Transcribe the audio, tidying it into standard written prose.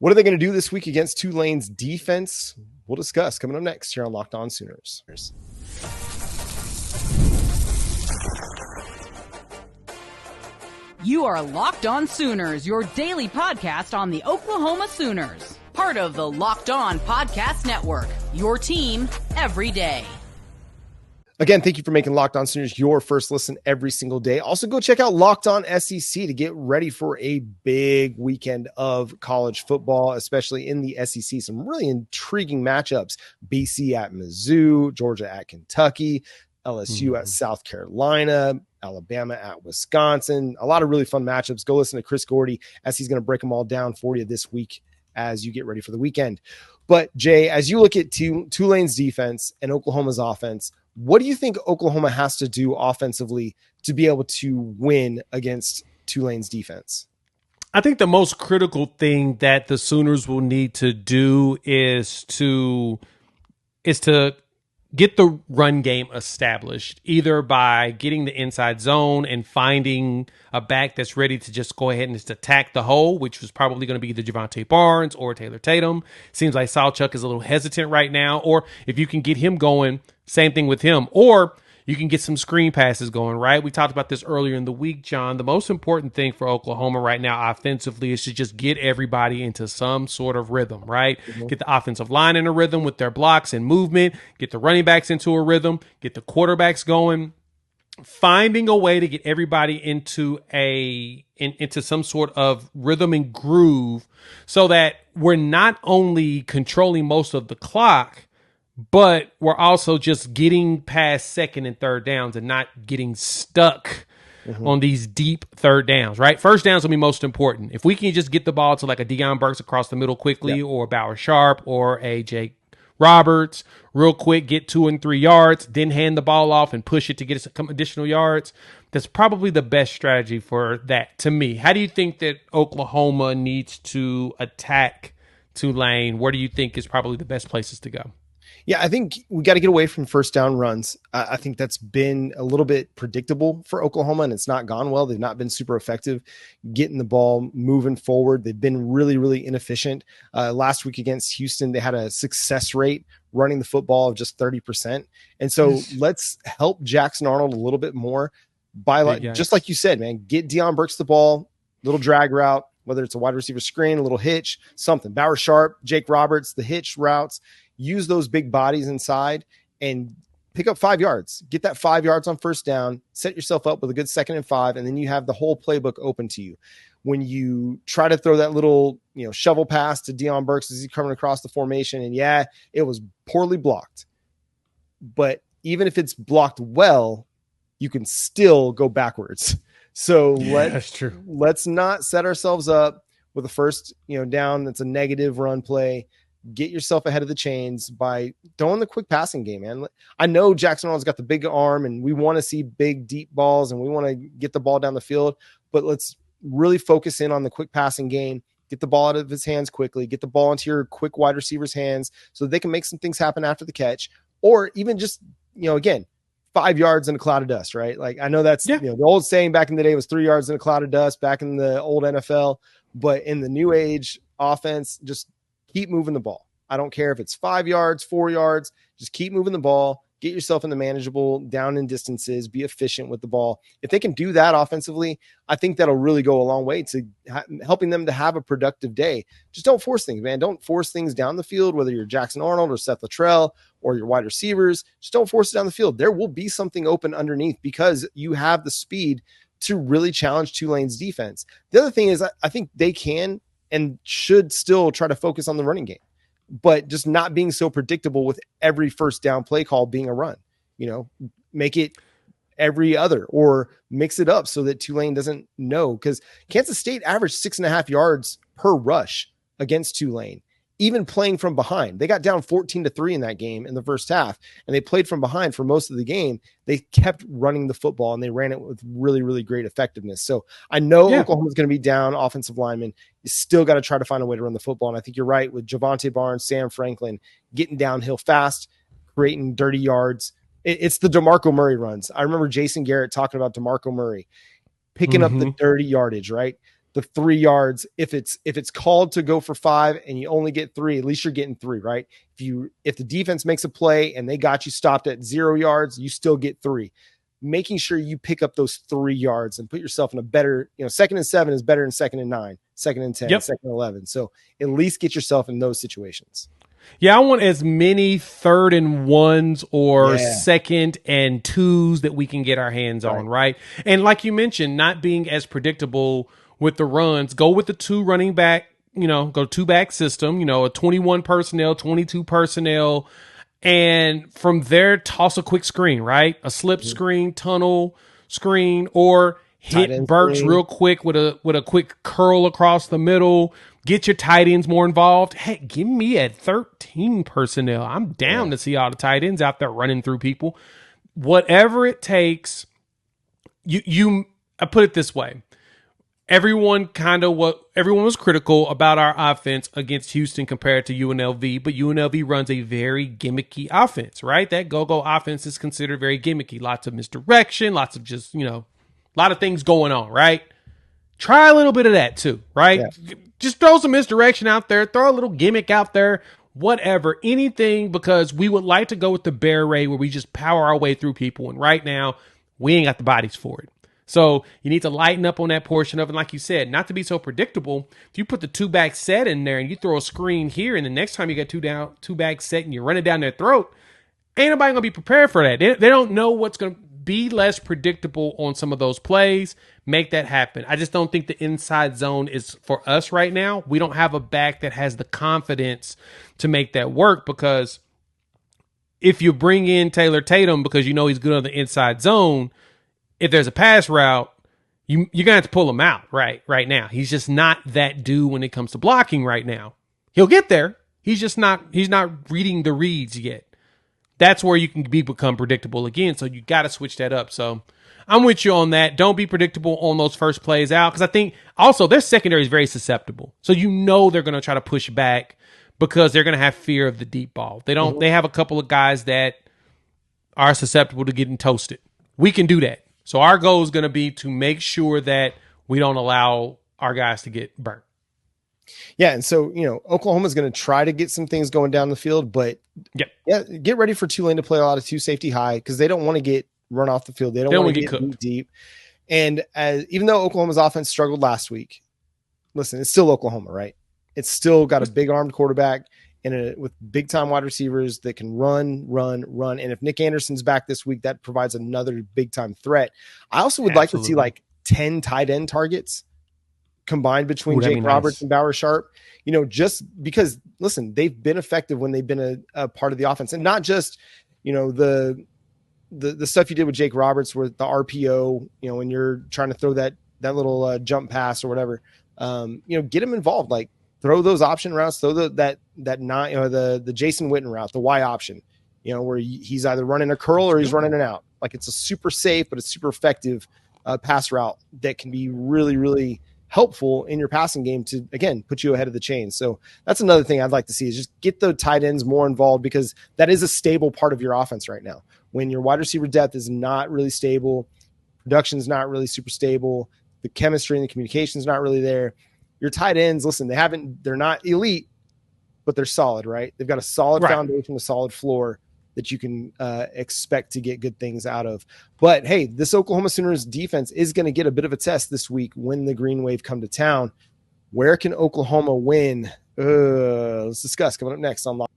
What are they going to do this week against Tulane's defense? We'll discuss coming up next here on Locked On Sooners. You are Locked On Sooners, your daily podcast on the Oklahoma Sooners. Part of the Locked On Podcast Network, your team every day. Again, thank you for making Locked On Sooners your first listen every single day. Also, go check out Locked On SEC to get ready for a big weekend of college football, especially in the SEC. Some really intriguing matchups. BC at Mizzou, Georgia at Kentucky, LSU at South Carolina, Alabama at Wisconsin. A lot of really fun matchups. Go listen to Chris Gordy as he's going to break them all down for you this week as you get ready for the weekend. But, Jay, as you look at Tulane's defense and Oklahoma's offense, what do you think Oklahoma has to do offensively to be able to win against Tulane's defense? I think the most critical thing that the Sooners will need to do is to get the run game established, either by getting the inside zone and finding a back that's ready to just go ahead and just attack the hole, which was probably going to be either Gervonta Barnes or Taylor Tatum. Seems like Salchuk is a little hesitant right now. Or if you can get him going, same thing with him. Or you can get some screen passes going, right? We talked about this earlier in the week, John. The most important thing for Oklahoma right now offensively is to just get everybody into some sort of rhythm, right? Mm-hmm. Get the offensive line in a rhythm with their blocks and movement, get the running backs into a rhythm, get the quarterbacks going, finding a way to get everybody into some sort of rhythm and groove so that we're not only controlling most of the clock, but we're also just getting past second and third downs and not getting stuck on these deep third downs, right? First downs will be most important. If we can just get the ball to like a Deon Burks across the middle quickly, or a Bauer Sharp or a Jake Roberts real quick, get 2 and 3 yards, then hand the ball off and push it to get us some additional yards. That's probably the best strategy for that to me. How do you think that Oklahoma needs to attack Tulane? Where do you think is probably the best places to go? Yeah, I think we got to get away from first down runs. I think that's been a little bit predictable for Oklahoma, and it's not gone well. They've not been super effective getting the ball moving forward. They've been really, really inefficient. Last week against Houston, they had a success rate running the football of just 30%. And so let's help Jackson Arnold a little bit more by, just like you said, man, get Deon Burks the ball, little drag route, whether it's a wide receiver screen, a little hitch, something. Bauer Sharp, Jake Roberts, the hitch routes. Use those big bodies inside and pick up 5 yards. Get that 5 yards on first down, set yourself up with a good 2nd and 5, and then you have the whole playbook open to you. When you try to throw that little, shovel pass to Deon Burks as he's coming across the formation, and it was poorly blocked. But even if it's blocked well, you can still go backwards. So that's true. Let's not set ourselves up with a first, down that's a negative run play. Get yourself ahead of the chains by throwing the quick passing game, man. I know Jackson Arnold's got the big arm and we want to see big, deep balls and we want to get the ball down the field, but let's really focus in on the quick passing game, get the ball out of his hands quickly, get the ball into your quick wide receivers' hands so they can make some things happen after the catch, or even just, again, 5 yards in a cloud of dust, right? Like I know that's, the old saying back in the day was 3 yards in a cloud of dust back in the old NFL, but in the new age offense, just keep moving the ball. I don't care if it's 5 yards, 4 yards, just keep moving the ball, get yourself in the manageable down in distances, be efficient with the ball. If they can do that offensively, I think that'll really go a long way to helping them to have a productive day. Just don't force things, man. Don't force things down the field, whether you're Jackson Arnold or Seth Luttrell or your wide receivers. Just don't force it down the field. There will be something open underneath because you have the speed to really challenge Tulane's defense. The other thing is I think they can and should still try to focus on the running game, but just not being so predictable with every first down play call being a run. Make it every other or mix it up so that Tulane doesn't know, because Kansas State averaged 6.5 yards per rush against Tulane, even playing from behind. They got down 14-3 in that game in the first half, and they played from behind for most of the game. They kept running the football, and they ran it with really, really great effectiveness. So I know Oklahoma's going to be down offensive linemen. You still got to try to find a way to run the football, and I think you're right with Gervonta Barnes, Sam Franklin, getting downhill fast, creating dirty yards. It's the DeMarco Murray runs. I remember Jason Garrett talking about DeMarco Murray picking up the dirty yardage, right? the 3 yards. If it's called to go for 5 and you only get 3, at least you're getting 3, right? If the defense makes a play and they got you stopped at 0 yards, you still get 3. Making sure you pick up those 3 yards and put yourself in a better, 2nd and 7 is better than 2nd and 9, 2nd and 10, 2nd and 11. So at least get yourself in those situations. Yeah, I want as many 3rd and 1s or 2nd and 2s that we can get our hands on, right? And like you mentioned, not being as predictable with the runs, go with the 2 running back, go 2-back system, a 21 personnel, 22 personnel. And from there, toss a quick screen, right? A slip screen, tunnel screen, or hit Burks screen real quick with a quick curl across the middle. Get your tight ends more involved. Heck, give me at 13 personnel. I'm down to see all the tight ends out there running through people. Whatever it takes. I put it this way. Everyone was critical about our offense against Houston compared to UNLV, but UNLV runs a very gimmicky offense, right? That go-go offense is considered very gimmicky. Lots of misdirection, lots of just, a lot of things going on, right? Try a little bit of that too, right? Yeah. Just throw some misdirection out there, throw a little gimmick out there, whatever, anything, because we would like to go with the bear raid where we just power our way through people, and right now, we ain't got the bodies for it. So you need to lighten up on that portion of it. Like you said, not to be so predictable. If you put the 2-back set in there and you throw a screen here, and the next time you get 2-back set and you run it down their throat, ain't nobody gonna be prepared for that. They don't know what's gonna be less predictable on some of those plays. Make that happen. I just don't think the inside zone is for us right now. We don't have a back that has the confidence to make that work, because if you bring in Taylor Tatum because he's good on the inside zone, if there's a pass route, you're going to have to pull him out right now. He's just not that dude when it comes to blocking right now. He'll get there. He's not reading the reads yet. That's where you can become predictable again. So you got to switch that up. So I'm with you on that. Don't be predictable on those first plays out, because I think also their secondary is very susceptible. So they're going to try to push back because they're going to have fear of the deep ball. They have a couple of guys that are susceptible to getting toasted. We can do that. So our goal is going to be to make sure that we don't allow our guys to get burnt. Yeah, and so, Oklahoma's going to try to get some things going down the field, but get ready for Tulane to play a lot of 2 safety high, because they don't want to get run off the field. They don't want to get cooked deep. And even though Oklahoma's offense struggled last week, listen, it's still Oklahoma, right? It's still got a big armed quarterback and with big time wide receivers that can run. And if Nick Anderson's back this week, that provides another big time threat. I also would like to see like 10 tight end targets combined between Jake Roberts and Bauer Sharp, just because, listen, they've been effective when they've been a part of the offense, and not just, the stuff you did with Jake Roberts with the RPO, when you're trying to throw that little jump pass or whatever, get him involved, like throw those option routes, throw the Jason Witten route, the Y option, where he's either running a curl or he's running an out. Like, it's a super safe, but it's super effective pass route that can be really, really helpful in your passing game to, again, put you ahead of the chain. So that's another thing I'd like to see, is just get the tight ends more involved, because that is a stable part of your offense right now. When your wide receiver depth is not really stable, production is not really super stable, the chemistry and the communication is not really there. Your tight ends, listen, they're not elite, but they're solid, right? They've got a solid foundation, a solid floor that you can expect to get good things out of. But hey, this Oklahoma Sooners defense is going to get a bit of a test this week when the Green Wave come to town. Where can Oklahoma win? Let's discuss coming up next on Locked